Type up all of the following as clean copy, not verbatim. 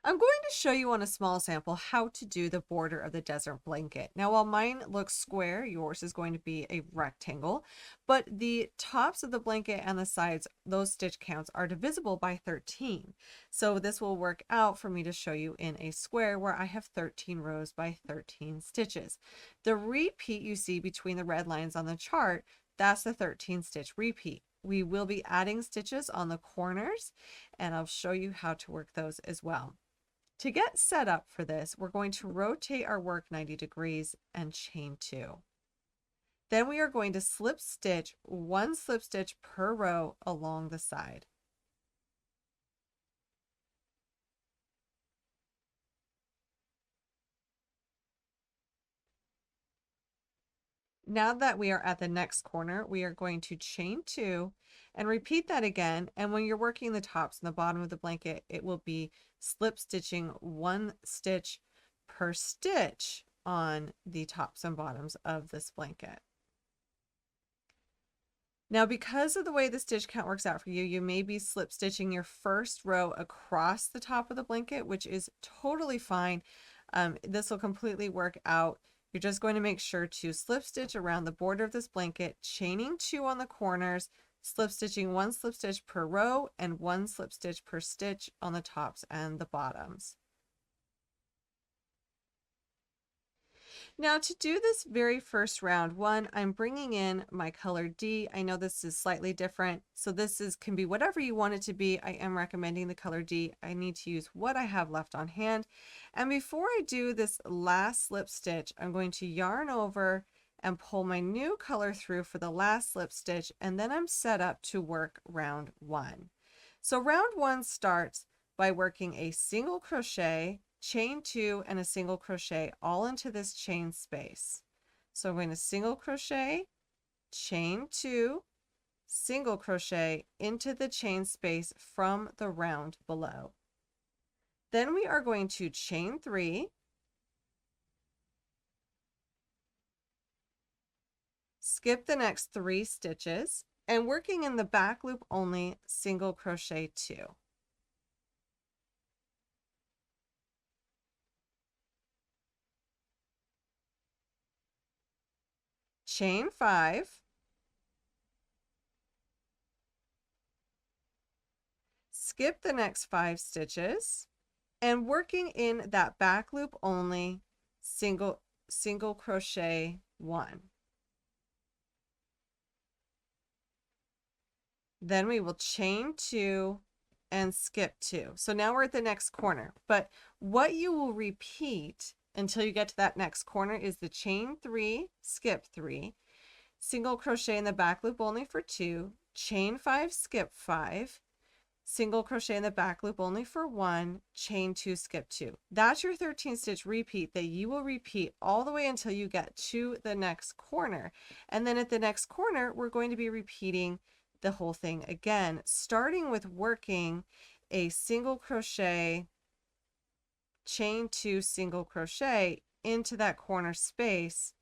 I'm going to show you on a small sample how to do the border of the desert blanket. Now, while mine looks square, yours is going to be a rectangle, but the tops of the blanket and the sides, those stitch counts are divisible by 13. So this will work out for me to show you in a square where I have 13 rows by 13 stitches. The repeat you see between the red lines on the chart, that's the 13 stitch repeat. We will be adding stitches on the corners, and I'll show you how to work those as well. To get set up for this, we're going to rotate our work 90 degrees and chain 2. Then we are going to slip stitch 1 slip stitch per row along the side. Now that we are at the next corner, we are going to chain 2 and repeat that again. And when you're working the tops and the bottom of the blanket, it will be slip stitching 1 stitch per stitch on the tops and bottoms of this blanket. Now, because of the way the stitch count works out for you, you may be slip stitching your first row across the top of the blanket, which is totally fine. This will completely work out. You're just going to make sure to slip stitch around the border of this blanket, chaining 2 on the corners, slip stitching 1 slip stitch per row and 1 slip stitch per stitch on the tops and the bottoms. Now, to do this very first round, I'm bringing in my color D. I know this is slightly different, so this can be whatever you want it to be. I am recommending the color D. I need to use what I have left on hand. And before I do this last slip stitch, I'm going to yarn over and pull my new color through for the last slip stitch, and then I'm set up to work round 1. So round 1 starts by working a single crochet, chain 2 and a single crochet all into this chain space. So I'm going to single crochet, chain 2, single crochet into the chain space from the round below. Then we are going to chain 3, skip the next 3 stitches, and working in the back loop only, single crochet 2. Chain 5, skip the next 5 stitches, and working in that back loop only, single crochet 1. Then we will chain 2 and skip 2. So now we're at the next corner, but what you will repeat until you get to that next corner is the chain 3, skip 3, single crochet in the back loop only for 2, chain 5, skip 5, single crochet in the back loop only for 1, chain 2, skip 2. That's your 13 stitch repeat that you will repeat all the way until you get to the next corner. And then at the next corner, we're going to be repeating the whole thing again, starting with working a single crochet, chain 2, single crochet into that corner space,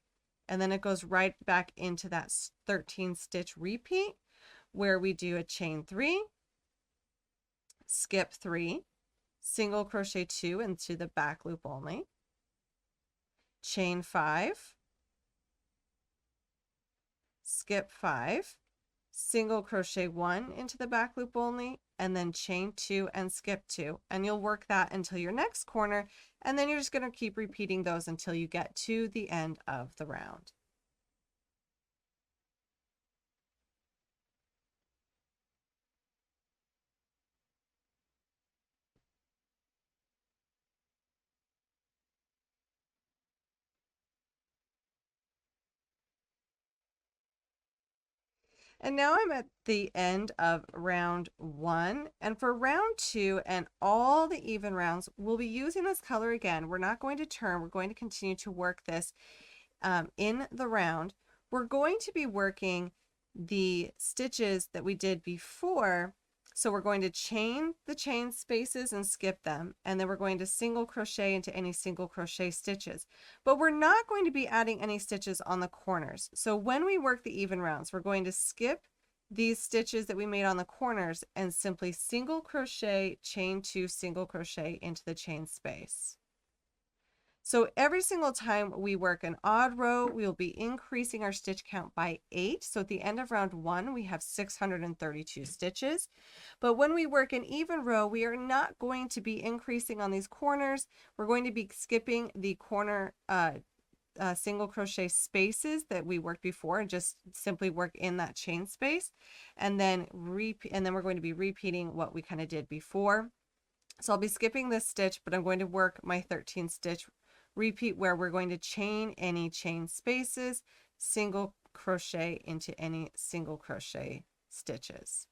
and then it goes right back into that 13 stitch repeat where we do a chain 3, skip 3, single crochet 2 into the back loop only, chain 5, skip 5, single crochet 1 into the back loop only, and then chain 2 and skip 2, and you'll work that until your next corner, and then you're just going to keep repeating those until you get to the end of the round. And now I'm at the end of round 1. And for round 2 and all the even rounds, we'll be using this color again. We're not going to turn. We're going to continue to work this in the round. We're going to be working the stitches that we did before. So we're going to chain the chain spaces and skip them, and then we're going to single crochet into any single crochet stitches. But we're not going to be adding any stitches on the corners. So when we work the even rounds, we're going to skip these stitches that we made on the corners and simply single crochet, chain 2, single crochet into the chain space. So every single time we work an odd row, we will be increasing our stitch count by 8. So at the end of round 1, we have 632 stitches. But when we work an even row, we are not going to be increasing on these corners. We're going to be skipping the corner single crochet spaces that we worked before and just simply work in that chain space. And then we're going to be repeating what we kind of did before. So I'll be skipping this stitch, but I'm going to work my 13 stitch repeat where we're going to chain any chain spaces, single crochet into any single crochet stitches.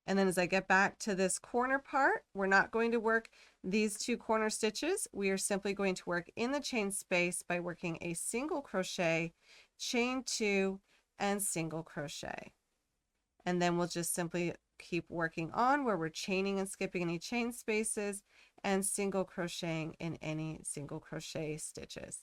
And then as I get back to this corner part, we're not going to work these 2 corner stitches. We are simply going to work in the chain space by working a single crochet, chain 2, and single crochet. And then we'll just simply keep working on where we're chaining and skipping any chain spaces and single crocheting in any single crochet stitches.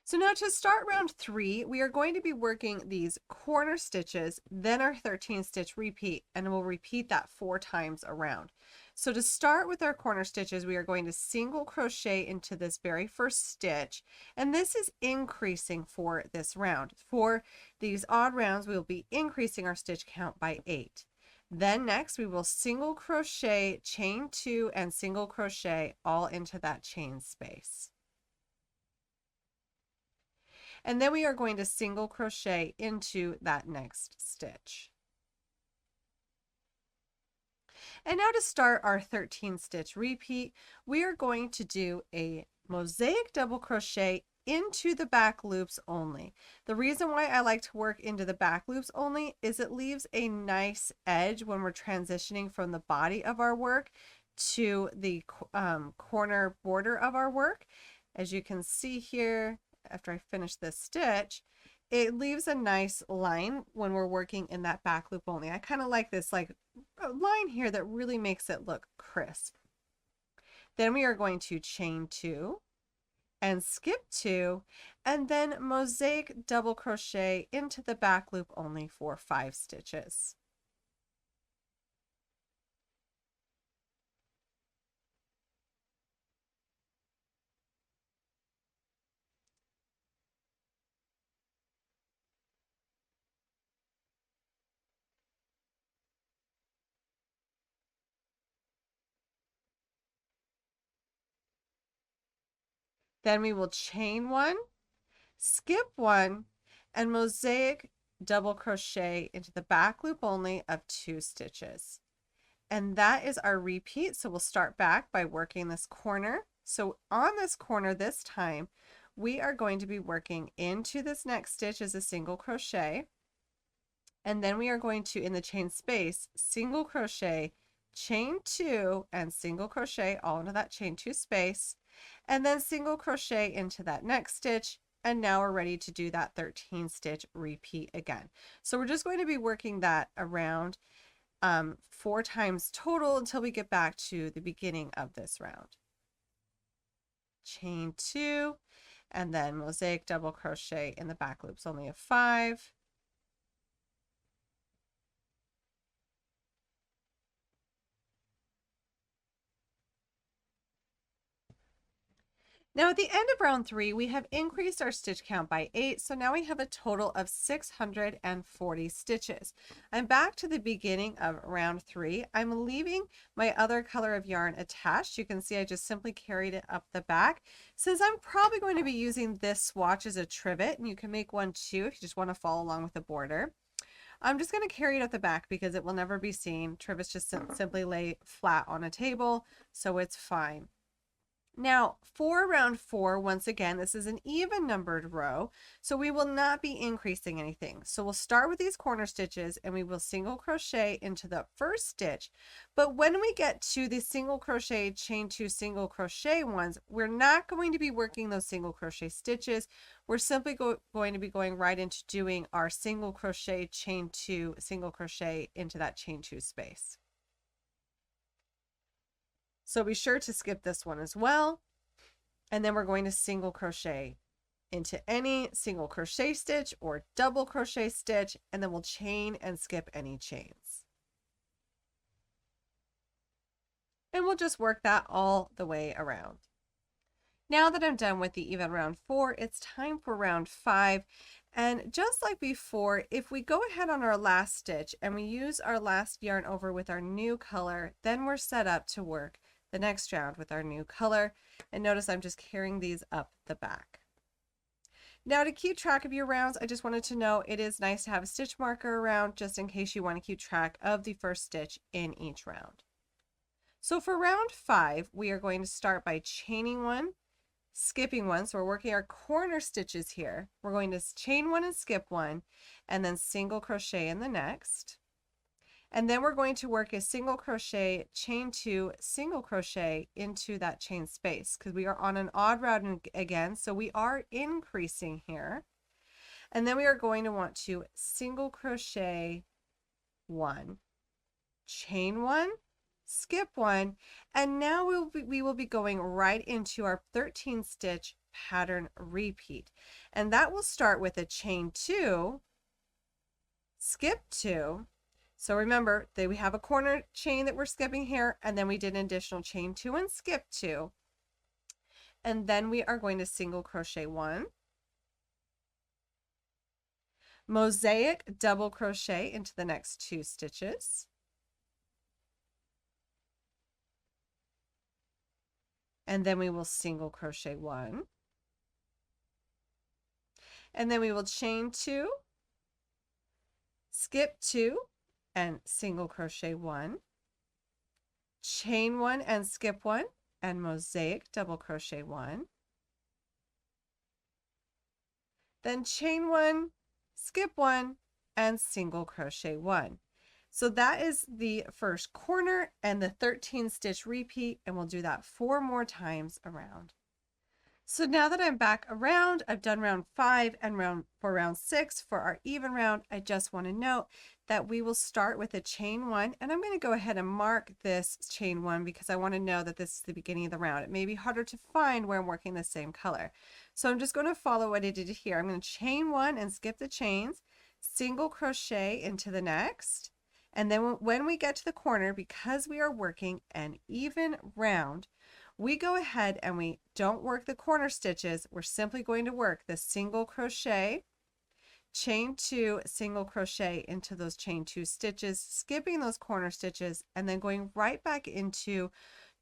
So now to start round 3, we are going to be working these corner stitches, then our 13 stitch repeat, and we'll repeat that 4 times around. So to start with our corner stitches, we are going to single crochet into this very first stitch, and this is increasing for this round. For these odd rounds, we will be increasing our stitch count by 8. Then next we will single crochet, chain 2, and single crochet all into that chain space. And then we are going to single crochet into that next stitch. And now to start our 13 stitch repeat, we are going to do a mosaic double crochet into the back loops only. The reason why I like to work into the back loops only is it leaves a nice edge when we're transitioning from the body of our work to the corner border of our work. As you can see here, after I finish this stitch, it leaves a nice line when we're working in that back loop only. I kind of like this like a line here that really makes it look crisp. Then we are going to chain 2 and skip 2 and then mosaic double crochet into the back loop only for 5 stitches. Then we will chain 1, skip 1, and mosaic double crochet into the back loop only of 2 stitches. And that is our repeat. So we'll start back by working this corner. So on this corner this time, we are going to be working into this next stitch as a single crochet. And then we are going to, in the chain space, single crochet, chain 2, and single crochet all into that chain 2 space, and then single crochet into that next stitch. And now we're ready to do that 13 stitch repeat again. So we're just going to be working that around 4 times total until we get back to the beginning of this round. Chain 2, and then mosaic double crochet in the back loops only of 5. Now at the end of round 3, we have increased our stitch count by 8, so now we have a total of 640 stitches. I'm back to the beginning of round 3. I'm leaving my other color of yarn attached. You can see I just simply carried it up the back. Since I'm probably going to be using this swatch as a trivet, and you can make one too if you just want to follow along with the border, I'm just going to carry it up the back because it will never be seen. Trivets just simply lay flat on a table, so it's fine. Now for round 4, once again, this is an even numbered row, so we will not be increasing anything. So we'll start with these corner stitches and we will single crochet into the first stitch. But when we get to the single crochet, chain 2, single crochet ones, we're not going to be working those single crochet stitches. We're simply going to be going right into doing our single crochet, chain 2, single crochet into that chain 2 space. So be sure to skip this one as well. And then we're going to single crochet into any single crochet stitch or double crochet stitch, and then we'll chain and skip any chains. And we'll just work that all the way around. Now that I'm done with the even round 4, it's time for round 5. And just like before, if we go ahead on our last stitch and we use our last yarn over with our new color, then we're set up to work the next round with our new color. And notice I'm just carrying these up the back. Now to keep track of your rounds, I just wanted to know it is nice to have a stitch marker around just in case you want to keep track of the first stitch in each round. So for round 5, we are going to start by chaining 1, skipping 1. So we're working our corner stitches here. We're going to chain 1 and skip 1, and then single crochet in the next. And then we're going to work a single crochet, chain 2, single crochet into that chain space because we are on an odd round again, so we are increasing here. And then we are going to want to single crochet 1, chain 1, skip 1, and now we will be going right into our 13 stitch pattern repeat. And that will start with a chain 2, skip 2. So remember that we have a corner chain that we're skipping here, and then we did an additional chain 2 and skip 2. And then we are going to single crochet 1, mosaic double crochet into the next 2 stitches. And then we will single crochet 1. And then we will chain 2, skip 2, and single crochet 1, chain 1 and skip 1, and mosaic double crochet 1. Then chain 1, skip 1, and single crochet 1. So that is the first corner and the 13 stitch repeat, and we'll do that 4 more times around. So now that I'm back around, I've done round 5 and for round 6 for our even round, I just want to note that we will start with a chain 1, and I'm going to go ahead and mark this chain 1 because I want to know that this is the beginning of the round. It may be harder to find where I'm working the same color. So I'm just going to follow what I did here. I'm going to chain 1 and skip the chains, single crochet into the next, and then when we get to the corner, because we are working an even round, we go ahead and we don't work the corner stitches. We're simply going to work the single crochet, chain 2, single crochet into those chain 2 stitches, skipping those corner stitches, and then going right back into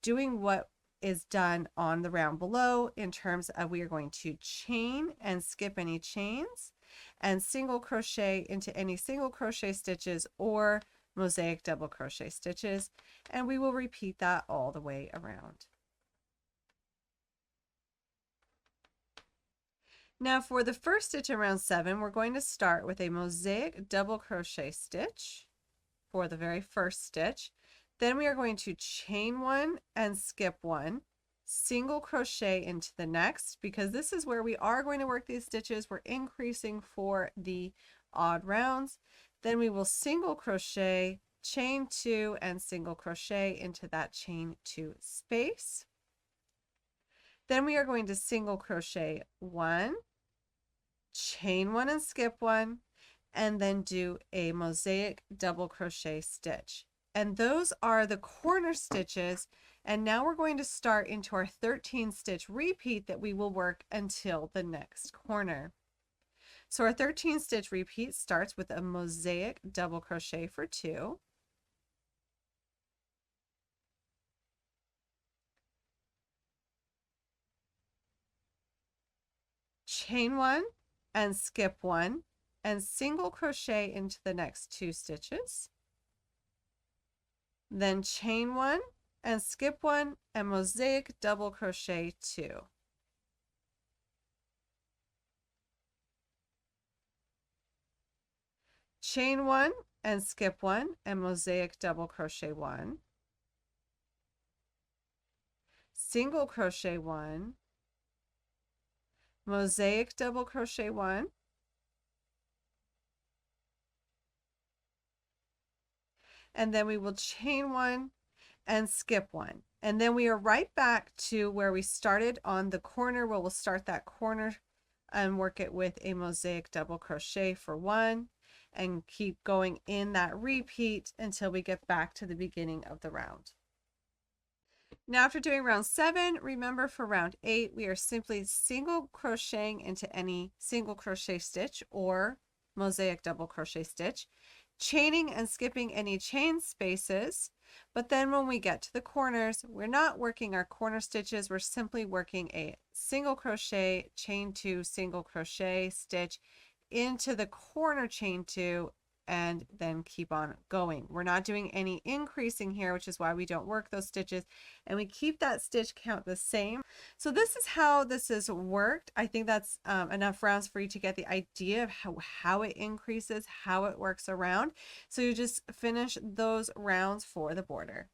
doing what is done on the round below in terms of we are going to chain and skip any chains and single crochet into any single crochet stitches or mosaic double crochet stitches, and we will repeat that all the way around. Now for the first stitch in round 7, we're going to start with a mosaic double crochet stitch for the very first stitch. Then we are going to chain 1 and skip 1, single crochet into the next, because this is where we are going to work these stitches. We're increasing for the odd rounds. Then we will single crochet, chain 2, and single crochet into that chain 2 space. Then we are going to single crochet 1, chain 1 and skip 1, and then do a mosaic double crochet stitch. And those are the corner stitches. And now we're going to start into our 13 stitch repeat that we will work until the next corner. So our 13 stitch repeat starts with a mosaic double crochet for 2. Chain 1 and skip 1 and single crochet into the next 2 stitches. Then chain 1 and skip 1 and mosaic double crochet 2. Chain 1 and skip 1 and mosaic double crochet 1. Single crochet 1, mosaic double crochet 1, and then we will chain 1 and skip 1. And then we are right back to where we started on the corner, where we'll start that corner and work it with a mosaic double crochet for 1 and keep going in that repeat until we get back to the beginning of the round. Now after doing round 7, remember for round 8, we are simply single crocheting into any single crochet stitch or mosaic double crochet stitch, chaining and skipping any chain spaces. But then when we get to the corners, we're not working our corner stitches, we're simply working a single crochet, chain 2, single crochet stitch into the corner chain 2, and then keep on going. We're not doing any increasing here, which is why we don't work those stitches, and we keep that stitch count the same. So this is how this is worked. I think that's enough rounds for you to get the idea of how it increases, how it works around. So you just finish those rounds for the border.